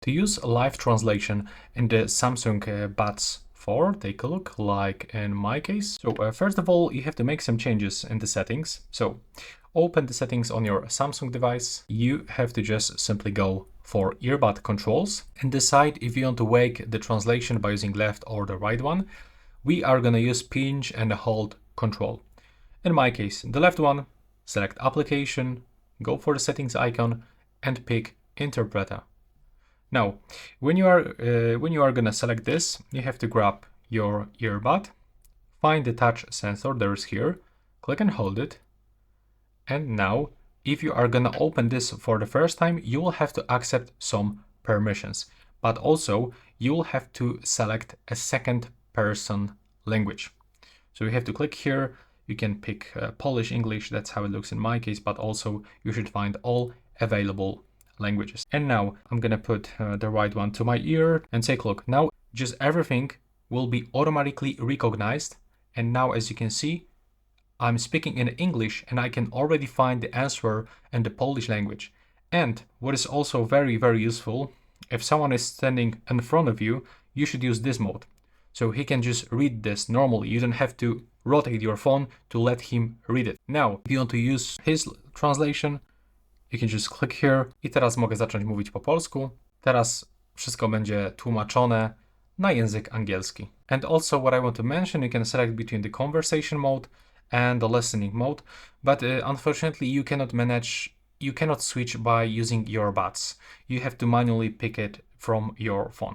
To use live translation in the Samsung Buds 4, take a look, like in my case. So first of all, you have to make some changes in the settings. So open the settings on your Samsung device. You have to just simply go for earbud controls and decide if you want to wake the translation by using left or the right one. We are going to use pinch and hold control. In my case, the left one, select application, go for the settings icon and pick interpreter. Now, when you are gonna select this, you have to grab your earbud, find the touch sensor, there's here, click and hold it. And now, if you are gonna open this for the first time, you will have to accept some permissions, but also you will have to select a second person language. So you have to click here, you can pick Polish, English, that's how it looks in my case, but also you should find all available languages. And now I'm gonna put the right one to my ear and take a look. Now just everything will be automatically recognized. And now as you can see, I'm speaking in English and I can already find the answer in the Polish language. And what is also very, very useful, if someone is standing in front of you, you should use this mode. So he can just read this normally. You don't have to rotate your phone to let him read it. Now, if you want to use his translation, you can just click here. I teraz mogę zacząć mówić po polsku. Teraz wszystko będzie tłumaczone na język angielski. And also what I want to mention, you can select between the conversation mode and the listening mode, but unfortunately you cannot switch by using your buds. You have to manually pick it from your phone.